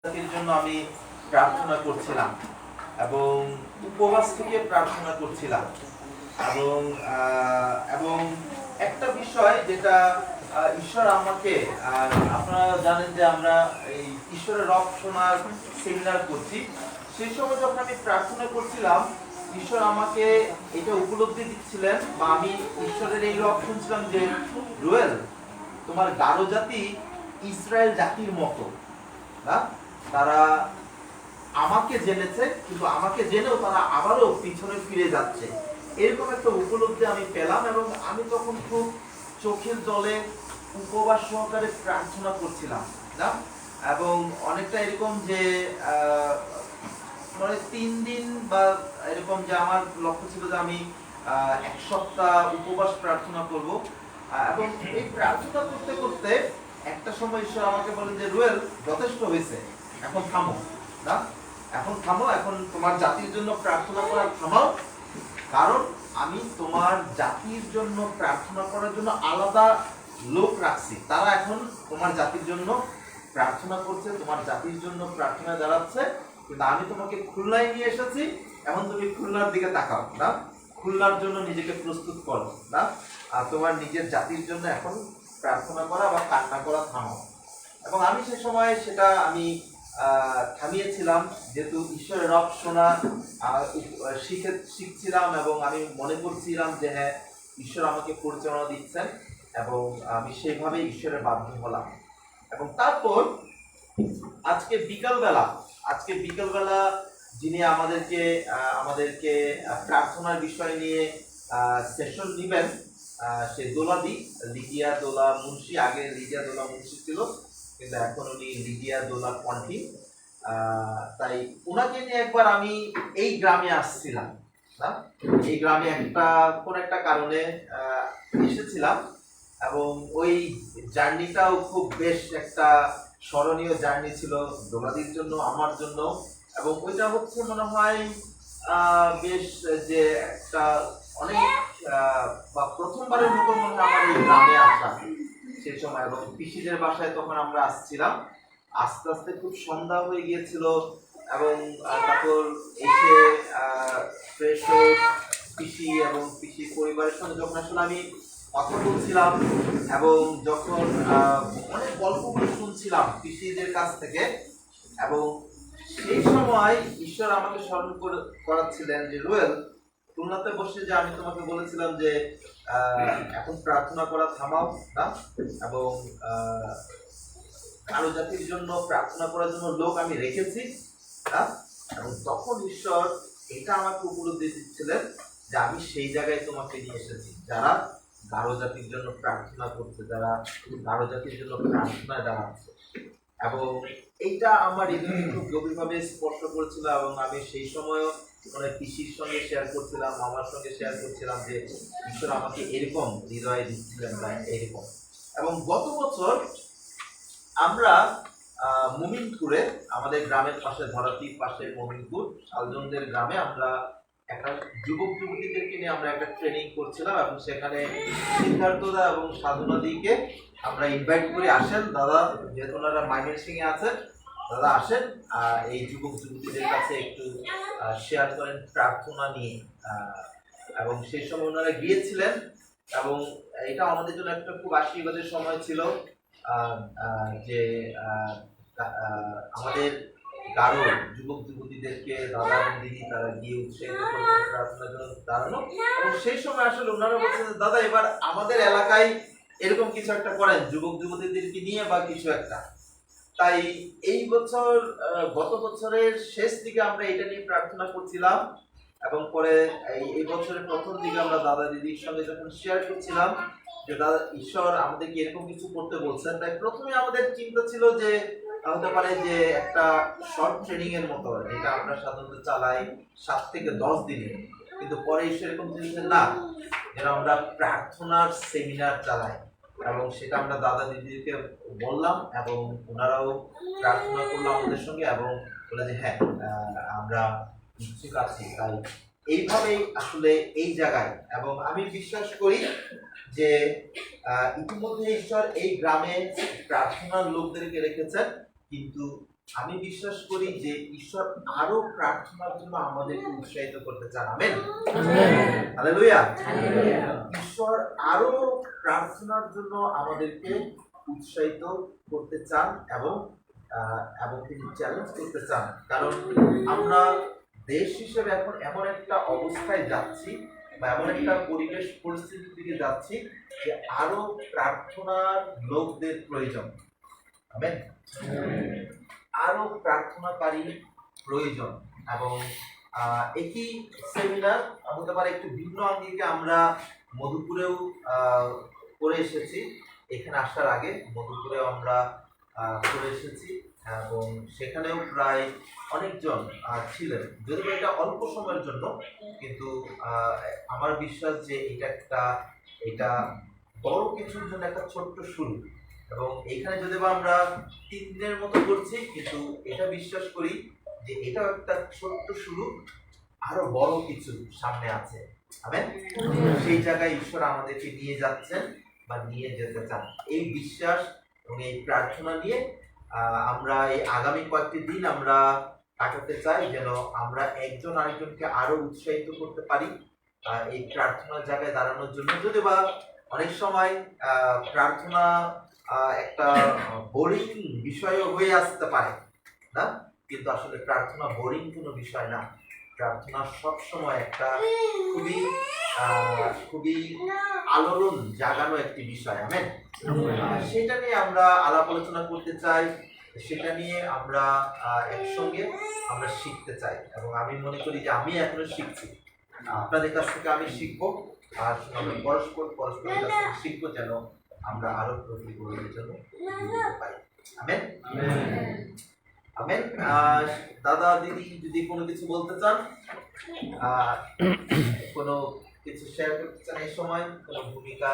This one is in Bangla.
জাতির জন্য আমি প্রার্থনা করছিলাম এবং উপবাস থেকে প্রার্থনা করছিলাম এবং এবং একটা বিষয় যেটা ঈশ্বর আমাকে আপনারা জানেন যে আমরা এই ঈশ্বরের রব শোনার সেমিনার করছি। সেই সময় যখন আমি প্রার্থনা করছিলাম, ঈশ্বর আমাকে এটা উপলব্ধি দিচ্ছিলেন বা আমি ঈশ্বরের এই রব শুনছিলাম যে রুয়েল, তোমার গারো জাতি ইসরায়েল জাতির মতো না, তারা আমাকে জেনেছে কিন্তু আমাকে জেনেও তারা আবারও পিছনে ফিরে যাচ্ছে, এরকম একটা উপলব্ধি আমি পেলাম। এবং আমি তখন খুব চোখের জলে উপবাস সহকারে প্রার্থনা করছিলাম না, এবং অনেকটা এরকম যে মানে 3 দিন বা এরকম যে আমার লক্ষ্য ছিল যে আমি 1 সপ্তাহ উপবাস প্রার্থনা করব। এবং এই প্রার্থনা করতে করতে একটা সময় ঈশ্বর আমাকে বলেন যে রুয়েল, যথেষ্ট হয়েছে, এখন থামো না, এখন থামো, এখন তোমার জাতির জন্য প্রার্থনা করা থামাও, কারণ আমি তোমার জাতির জন্য প্রার্থনা করার জন্য আলাদা লোক রাখছি, তারা এখন তোমার জাতির জন্য প্রার্থনা করছে, তোমার জাতির জন্য প্রার্থনায় দাঁড়াচ্ছে। কিন্তু আমি তোমাকে খুলনায় নিয়ে এসেছি, এখন তুমি খুলনার দিকে তাকাও না, খুলনার জন্য নিজেকে প্রস্তুত করো না, আর তোমার নিজের জাতির জন্য এখন প্রার্থনা করা বা কান্না করা থামাও। এবং আমি সে সময় সেটা আমি থামিয়েছিলাম, যেহেতু ঈশ্বরের রব শোনা শিখছিলাম এবং আমি মনে করছিলাম যে হ্যাঁ, ঈশ্বর আমাকে পরিচালনা দিচ্ছেন এবং আমি সেইভাবে ঈশ্বরের বাধ্য হলাম। এবং তারপর আজকে বিকালবেলা যিনি আমাদেরকে প্রার্থনার বিষয় নিয়ে সেশন নেবেন, সে দোলাদি, লিডিয়া দোলা মুন্সি, আগে লিডিয়া দোলা মুন্সি ছিল কিন্তু এখন উনি লিডিয়া দোলা পন্টি। তাই ওনাকে নিয়ে একবার আমি এই গ্রামে আসছিলাম না, এই গ্রামে কোন একটা কারণে এসেছিলাম এবং ওই জার্নিটাও খুব বেশ একটা স্মরণীয় জার্নি ছিল দোলাদির জন্য, আমার জন্য। এবং ওইটা হচ্ছে মনে হয় বেশ যে একটা অনেক বা প্রথমবারের মতো মনে হয় আমার এই গ্রামে আসা সেই সময়। এবং পিসিদের বাসায় তখন আমরা আসছিলাম, আস্তে আস্তে খুব সন্ধ্যা হয়ে গিয়েছিল এবং তারপর এসে ফ্রেশ পিসি এবং পিসি পরিবারের সঙ্গে যখন আসলে আমি কথা বলছিলাম এবং যখন অনেক গল্পগুলো শুনছিলাম পিসিদের কাছ থেকে, এবং সেই সময় ঈশ্বর আমাকে স্মরণ করাচ্ছিলেন যে রুয়েল, খুলনাতে বসে যে আমি তোমাকে বলেছিলাম যে এখন প্রার্থনা করা থামাও না, এবং কারো জাতির জন্য প্রার্থনা করার জন্য লোক আমি রেখেছি না। এবং তখন ঈশ্বর এটা আমাকে উপলব্ধি দিচ্ছিলেন যে আমি সেই জায়গায় তোমাকে নিয়ে এসেছি, যারা গারো জাতির জন্য প্রার্থনা করছে, যারা গারো জাতির জন্য প্রার্থনায় দাঁড়াচ্ছে। এবং এইটা আমার হৃদয়ে খুব গভীরভাবে স্পর্শ করেছিল এবং আমি সেই সময়ও মানে পিসির সঙ্গে শেয়ার করছিলাম, মামার সঙ্গে শেয়ার করছিলাম যে ঈশ্বর আমাকে এরকম হৃদয়ে দিচ্ছিলেন বা এরকম। এবং গত বছর আমরা মুমিনপুরে, আমাদের গ্রামের পাশে, ধরাতির পাশে মুমিনপুর শালজনদের গ্রামে আমরা একটা যুবক যুবতীদেরকে নিয়ে আমরা একটা ট্রেনিং করছিলাম এবং সেখানে সিদ্ধার্থদা এবং সাধনাদিকে আমরা ইনভাইট করে আসেন দাদা, যেহেতু ওনারা ময়মনসিংহে আছেন, দাদা আসেন এই যুবক যুবতীদের কাছে একটু শেয়ার করেন প্রার্থনা নিয়ে। এবং সেই সময় ওনারা গিয়েছিলেন এবং এটা আমাদের জন্য একটা খুব আশীর্বাদের সময় ছিল যে আমাদের গারো যুবক যুবতীদেরকে দাদা এবং দিদি তারা গিয়ে উৎসাহিত করতেন প্রার্থনার জন্য দাঁড়ানো। এবং সেই সময় আসলে ওনারা বলছেন দাদা এবার আমাদের এলাকায় এরকম কিছু একটা করেন যুবক যুবতীদেরকে নিয়ে বা কিছু একটা। তাই এই বছর গত বছরের শেষ দিকে আমরা এটা নিয়ে প্রার্থনা করছিলাম এবং পরে এই বছরের প্রথম দিকে আমরা দাদা দিদির সঙ্গে যখন শেয়ার করছিলাম যে দাদা ঈশ্বর আমাদেরকে এরকম কিছু করতে বলছেন, তাই প্রথমে আমাদের চিন্তা ছিল যে হতে পারে যে একটা শর্ট ট্রেনিং এর মতো, যেটা আমরা সাধারণত চালাই 7 থেকে 10 দিনে, কিন্তু পরে ঈশ্বর এরকম বলছেন না, যেটা আমরা প্রার্থনার সেমিনার চালাই। এবং সেটা আমরা দাদা দিদিকে বললাম এবং ওনারাও প্রার্থনা করলো আমাদের সঙ্গে এবং বলে যে হ্যাঁ আমরা ইচ্ছুক আছি। তাই এইভাবেই আসলে এই জায়গায়, এবং আমি বিশ্বাস করি যে ইতিমধ্যে ঈশ্বর এই গ্রামে প্রার্থনার লোকদেরকে রেখেছেন, কিন্তু আমি বিশ্বাস করি যে ঈশ্বর আরো প্রার্থনার জন্য আমাদেরকে উৎসাহিত করতে চান। Amen, hallelujah. ঈশ্বর আরো প্রার্থনার জন্য আমাদেরকে উৎসাহিত করতে চান এবং তিনি চ্যালেঞ্জ করতে চান। কারণ আমরা দেশ হিসেবে এখন এমন একটা অবস্থায় যাচ্ছি বা এমন একটা পরিবেশ পরিস্থিতির দিকে যাচ্ছি যে আরো প্রার্থনার লোকদের প্রয়োজন। আমেন, আরো প্রার্থনাকারী প্রয়োজন। এবং একই সেমিনার হতে পারে একটু ভিন্ন আঙ্গিকে আমরা মধুপুরেও করে এসেছি। এখানে আসার আগে মধুপুরেও আমরা করে এসেছি এবং সেখানেও প্রায় অনেকজন ছিলেন, যদিও এটা অল্প সময়ের জন্য, কিন্তু আমার বিশ্বাস যে এটা বড় কিছুর জন্য একটা ছোট্ট শুরু। এবং এখানে যদি আমরা 3 দিনের মতো করছি, কিন্তু এটা বিশ্বাস করি যে এটা একটা ছোট্ট শুরু, আরো বড় কিছু সামনে আছে। আমেন। সেই জায়গায় ঈশ্বর আমাদেরকে নিয়ে যাচ্ছেন বা নিয়ে যেতে চান। এই বিশ্বাস এবং এই প্রার্থনা নিয়ে আমরা এই আগামী কয়েকটি দিন আমরা কাটাতে চাই, যেন আমরা একজন আরেকজনকে আরো উৎসাহিত করতে পারি এই প্রার্থনার জায়গায় দাঁড়ানোর জন্য। যদি বা অনেক সময় প্রার্থনা একটা বোরিং বিষয় হয়ে আসতে পারে না, কিন্তু আসলে প্রার্থনা বোরিং কোনো বিষয় না। প্রার্থনা সবসময় একটা খুবই আলোড়ন জাগানো একটি বিষয়। আমেন। সেটা নিয়ে আমরা আলাপ আলোচনা করতে চাই, সেটা নিয়ে আমরা একসঙ্গে আমরা শিখতে চাই। এবং আমি মনে করি যে আমি এখনো শিখছি, আপনাদের কাছ থেকে আমি শিখবো, আর আমরা পরস্পরের কাছ থেকে শিখবো, যেন আমরা আরো প্রতিযোগিতার জন্য পাই। Amen, amen. দাদা দিদি যদি কোনো কিছু বলতে চান, কোনো কিছু শেয়ার করতে চান, এই সময় কোনো ভূমিকা